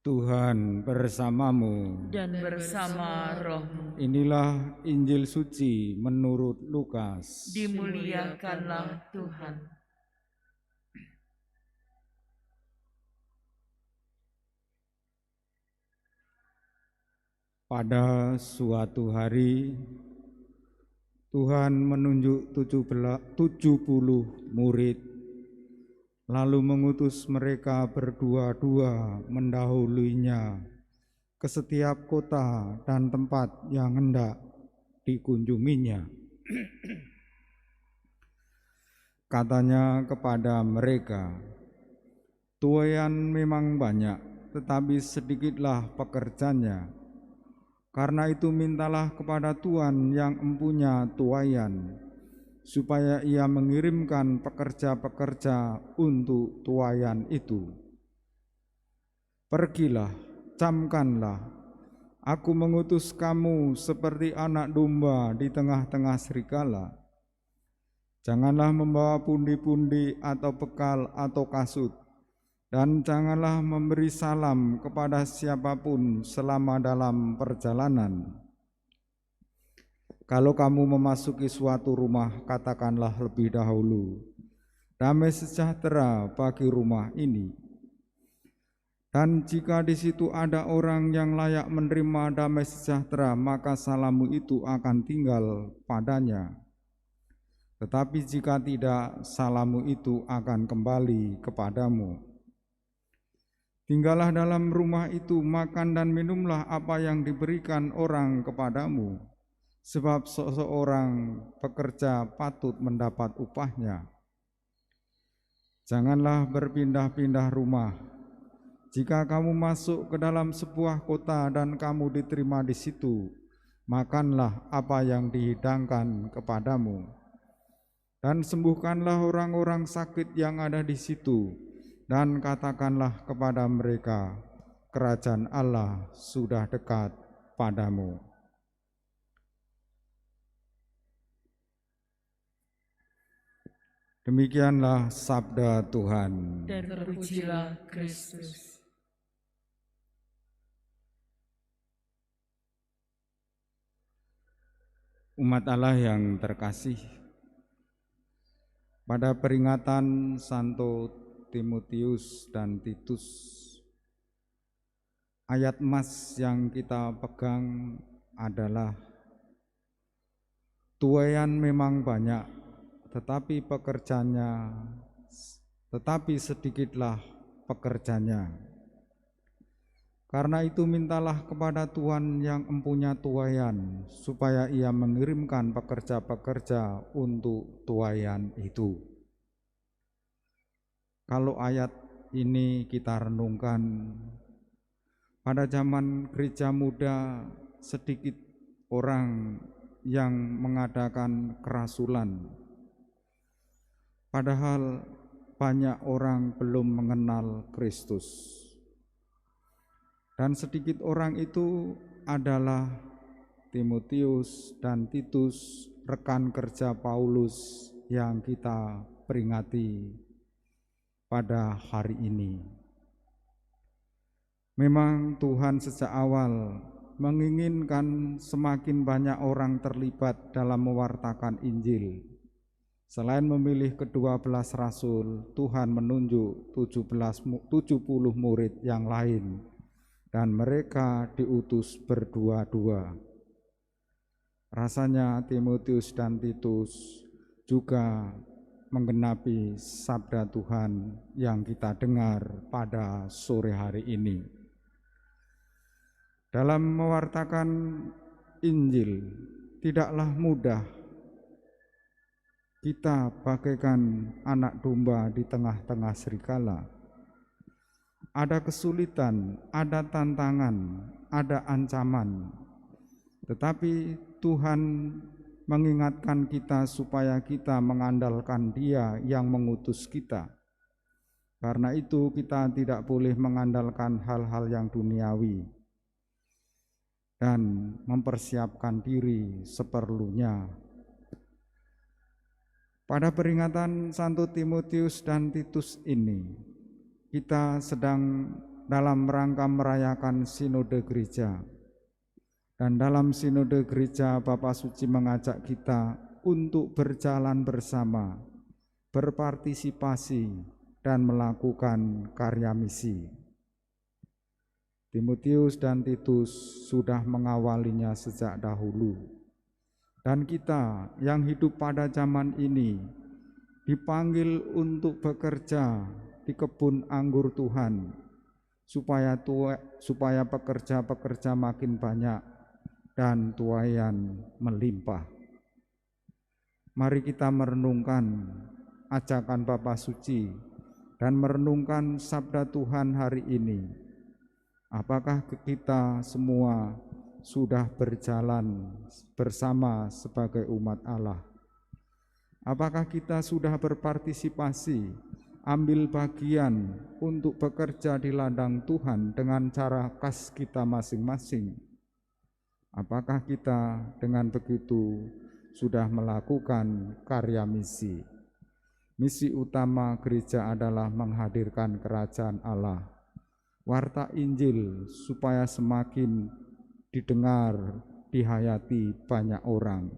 Tuhan bersamamu. Dan bersama rohmu. Inilah Injil suci menurut Lukas. Dimuliakanlah Tuhan. Pada suatu hari, Tuhan menunjuk 70 murid, lalu mengutus mereka berdua-dua mendahuluinya ke setiap kota dan tempat yang hendak dikunjunginya. Katanya kepada mereka, "Tuaian memang banyak, tetapi sedikitlah pekerjanya. Karena itu mintalah kepada Tuhan yang empunya tuaian, supaya ia mengirimkan pekerja-pekerja untuk tuaian itu. Pergilah, camkanlah, aku mengutus kamu seperti anak domba di tengah-tengah serigala. Janganlah membawa pundi-pundi atau bekal atau kasut, dan janganlah memberi salam kepada siapapun selama dalam perjalanan. Kalau kamu memasuki suatu rumah, katakanlah lebih dahulu, 'Damai sejahtera bagi rumah ini.' Dan jika di situ ada orang yang layak menerima damai sejahtera, maka salammu itu akan tinggal padanya. Tetapi jika tidak, salammu itu akan kembali kepadamu. Tinggallah dalam rumah itu, makan dan minumlah apa yang diberikan orang kepadamu, sebab seseorang pekerja patut mendapat upahnya. Janganlah berpindah-pindah rumah. Jika kamu masuk ke dalam sebuah kota dan kamu diterima di situ, makanlah apa yang dihidangkan kepadamu, dan sembuhkanlah orang-orang sakit yang ada di situ, dan katakanlah kepada mereka, kerajaan Allah sudah dekat padamu." Demikianlah sabda Tuhan. Dan terpujilah Kristus. Umat Allah yang terkasih, pada peringatan Santo Timotius dan Titus, ayat emas yang kita pegang adalah, "Tuaian memang banyak, tetapi sedikitlah pekerjanya. Karena itu mintalah kepada Tuhan yang empunya tuaian, supaya ia mengirimkan pekerja-pekerja untuk tuaian itu." Kalau ayat ini kita renungkan, pada zaman gereja muda sedikit orang yang mengadakan kerasulan, padahal banyak orang belum mengenal Kristus. Dan sedikit orang itu adalah Timotius dan Titus, rekan kerja Paulus yang kita peringati pada hari ini. Memang Tuhan sejak awal menginginkan semakin banyak orang terlibat dalam mewartakan Injil. Selain memilih ke-12 rasul, Tuhan menunjuk 70 murid yang lain, dan mereka diutus berdua-dua. Rasanya Timotius dan Titus juga menggenapi sabda Tuhan yang kita dengar pada sore hari ini. Dalam mewartakan Injil, tidaklah mudah. Kita bagaikan anak domba di tengah-tengah serigala. Ada kesulitan, ada tantangan, ada ancaman. Tetapi Tuhan mengingatkan kita supaya kita mengandalkan Dia yang mengutus kita. Karena itu kita tidak boleh mengandalkan hal-hal yang duniawi dan mempersiapkan diri seperlunya. Pada peringatan Santo Timotius dan Titus ini, kita sedang dalam rangka merayakan Sinode Gereja. Dan dalam Sinode Gereja, Bapa Suci mengajak kita untuk berjalan bersama, berpartisipasi, dan melakukan karya misi. Timotius dan Titus sudah mengawalinya sejak dahulu. Dan kita yang hidup pada zaman ini dipanggil untuk bekerja di kebun anggur Tuhan, supaya pekerja-pekerja makin banyak dan tuaian melimpah. Mari kita merenungkan ajakan Bapa Suci dan merenungkan sabda Tuhan hari ini. Apakah kita semua sudah berjalan bersama sebagai umat Allah? Apakah kita sudah berpartisipasi, ambil bagian untuk bekerja di ladang Tuhan dengan cara khas kita masing-masing? Apakah kita dengan begitu sudah melakukan karya misi? Misi utama gereja adalah menghadirkan kerajaan Allah, warta Injil supaya semakin didengar, dihayati banyak orang,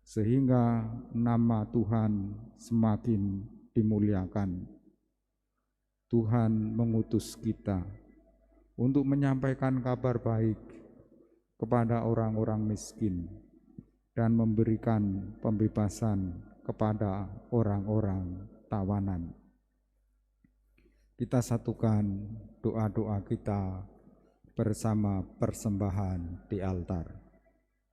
sehingga nama Tuhan semakin dimuliakan. Tuhan mengutus kita untuk menyampaikan kabar baik kepada orang-orang miskin dan memberikan pembebasan kepada orang-orang tawanan. Kita satukan doa-doa kita bersama persembahan di altar.